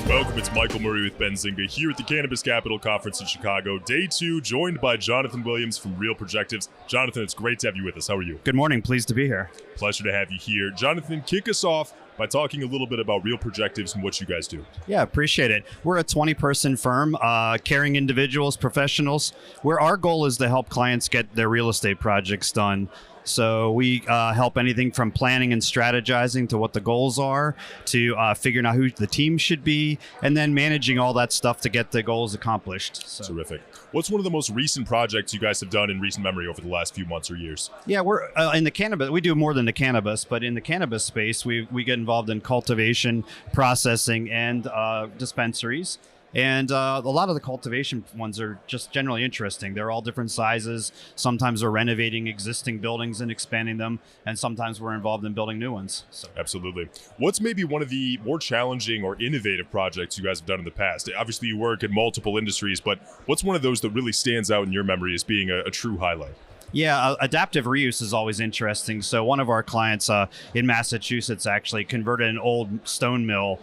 Welcome, it's Michael Murray with Benzinga here at the Cannabis Capital Conference in Chicago. Day 2, joined by Jonathan Williams from Real Projectives. Jonathan, it's great to have you with us. How are you? Good morning. Pleased to be here. Pleasure to have you here. Jonathan, kick us off by talking a little bit about Real Projectives and what you guys do. Yeah, appreciate it. We're a 20-person firm, caring individuals, professionals, where our goal is to help clients get their real estate projects done. So we help anything from planning and strategizing to what the goals are, to figuring out who the team should be, and then managing all that stuff to get the goals accomplished. So. Terrific. What's one of the most recent projects you guys have done in recent memory over the last few months or years? Yeah, we're in the cannabis. We do more than the cannabis, but in the cannabis space, we get involved in cultivation, processing, and dispensaries. And a lot of the cultivation ones are just generally interesting. They're all different sizes. Sometimes we're renovating existing buildings and expanding them, and sometimes we're involved in building new ones. So. Absolutely. What's maybe one of the more challenging or innovative projects you guys have done in the past? Obviously, you work in multiple industries, but what's one of those that really stands out in your memory as being a true highlight? Yeah, adaptive reuse is always interesting. So one of our clients in Massachusetts actually converted an old stone mill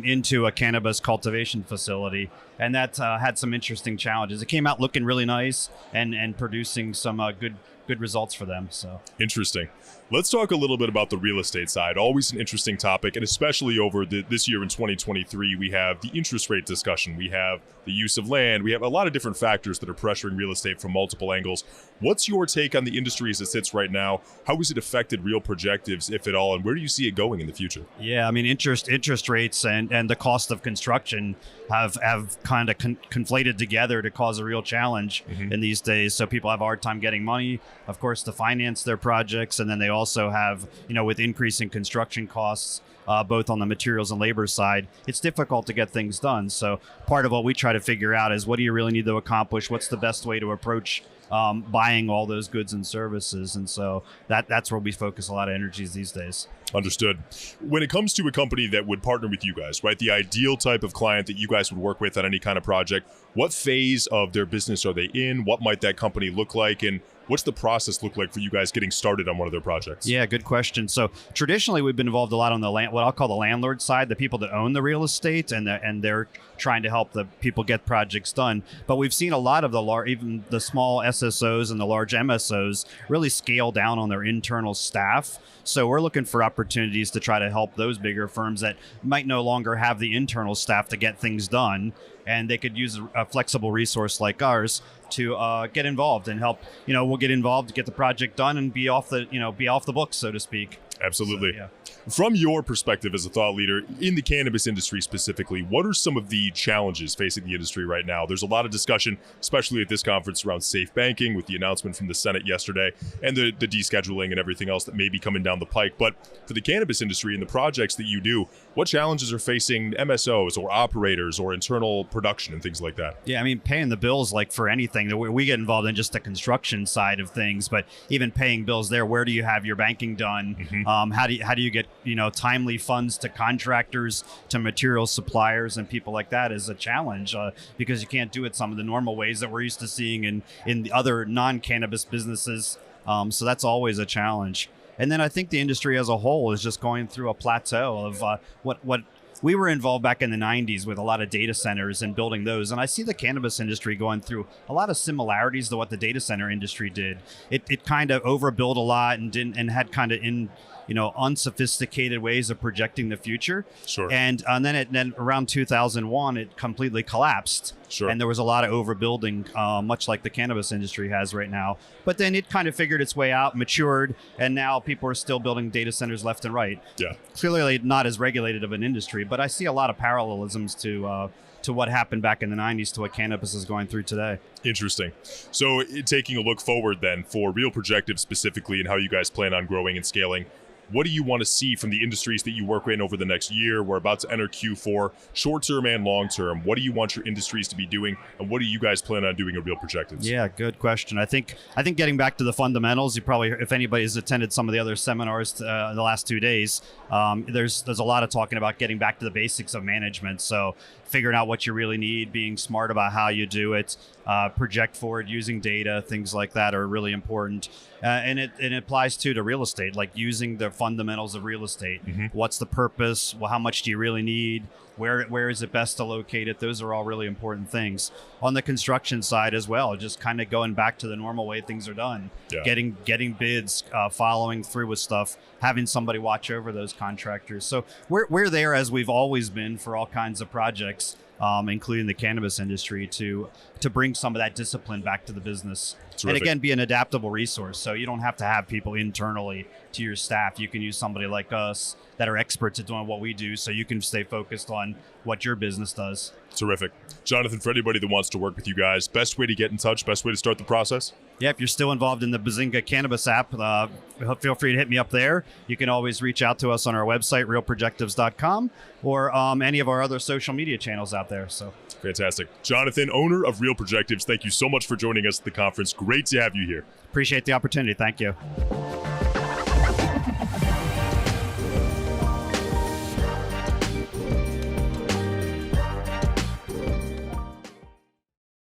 into a cannabis cultivation facility, and that had some interesting challenges. It came out looking really nice and producing some good results for them. So interesting. Let's talk a little bit about the real estate side. Always an interesting topic, and especially over this year in 2023, we have the interest rate discussion. We have the use of land. We have a lot of different factors that are pressuring real estate from multiple angles. What's your take on the industry as it sits right now? How has it affected Real Projectives, if at all, and where do you see it going in the future? Yeah, I mean, interest rates and the cost of construction have kind of conflated together to cause a real challenge in these days. So people have a hard time getting money, of course, to finance their projects, and then they also have, with increasing construction costs, both on the materials and labor side, it's difficult to get things done. So part of what we try to figure out is, what do you really need to accomplish? What's the best way to approach buying all those goods and services? And so that's where we focus a lot of energies these days. Understood. When it comes to a company that would partner with you guys, right, the ideal type of client that you guys would work with on any kind of project, what phase of their business are they in? What might that company look like? And what's the process look like for you guys getting started on one of their projects? Yeah, good question. So traditionally, we've been involved a lot on the what I'll call the landlord side, the people that own the real estate, and they're trying to help the people get projects done. But we've seen a lot of even the small SSOs and the large MSOs really scale down on their internal staff. So we're looking for opportunities to try to help those bigger firms that might no longer have the internal staff to get things done, and they could use a flexible resource like ours to get involved and help. We'll get involved to get the project done and be off the books, so to speak. Absolutely. So, yeah. From your perspective as a thought leader in the cannabis industry specifically, what are some of the challenges facing the industry right now? There's a lot of discussion, especially at this conference, around safe banking with the announcement from the Senate yesterday and the descheduling and everything else that may be coming down the pike. But for the cannabis industry and the projects that you do, what challenges are facing MSOs or operators or internal production and things like that? Yeah, I mean, paying the bills, like for anything, we get involved in just the construction side of things, but even paying bills there, where do you have your banking done? How do you get timely funds to contractors, to material suppliers, and people like that is a challenge because you can't do it some of the normal ways that we're used to seeing in the other non-cannabis businesses. So that's always a challenge. And then I think the industry as a whole is just going through a plateau of what we were involved back in the 90s with a lot of data centers and building those. And I see the cannabis industry going through a lot of similarities to what the data center industry did. It kind of overbuilt a lot and had kind of unsophisticated ways of projecting the future. Sure. And then around 2001, it completely collapsed. Sure. And there was a lot of overbuilding, much like the cannabis industry has right now. But then it kind of figured its way out, matured, and now people are still building data centers left and right. Yeah. Clearly not as regulated of an industry, but I see a lot of parallelisms to what happened back in the 90s to what cannabis is going through today. Interesting. So taking a look forward then for Real Projectives specifically and how you guys plan on growing and scaling, what do you want to see from the industries that you work in over the next year? We're about to enter Q4, short-term and long-term. What do you want your industries to be doing, and what do you guys plan on doing at Real Projectives? Yeah, good question. I think getting back to the fundamentals, you probably, if anybody's attended some of the other seminars the last 2 days, there's a lot of talking about getting back to the basics of management. So figuring out what you really need, being smart about how you do it, project forward, using data, things like that are really important. And it applies to real estate, like using the fundamentals of real estate. What's the purpose? Well, how much do you really need? Where is it best to locate it? Those are all really important things. On the construction side as well, just kind of going back to the normal way things are done. Yeah. Getting bids, following through with stuff, having somebody watch over those contractors. So we're there as we've always been for all kinds of projects, including the cannabis industry, to bring some of that discipline back to the business. Terrific. And again, be an adaptable resource. So you don't have to have people internally to your staff. You can use somebody like us that are experts at doing what we do, so you can stay focused on what your business does. Terrific. Jonathan, for anybody that wants to work with you guys, best way to get in touch, best way to start the process? Yeah, if you're still involved in the Benzinga Cannabis app, feel free to hit me up there. You can always reach out to us on our website, realprojectives.com, or any of our other social media channels out there. So fantastic. Jonathan, owner of Real Projectives, thank you so much for joining us at the conference. Great to have you here. Appreciate the opportunity. Thank you.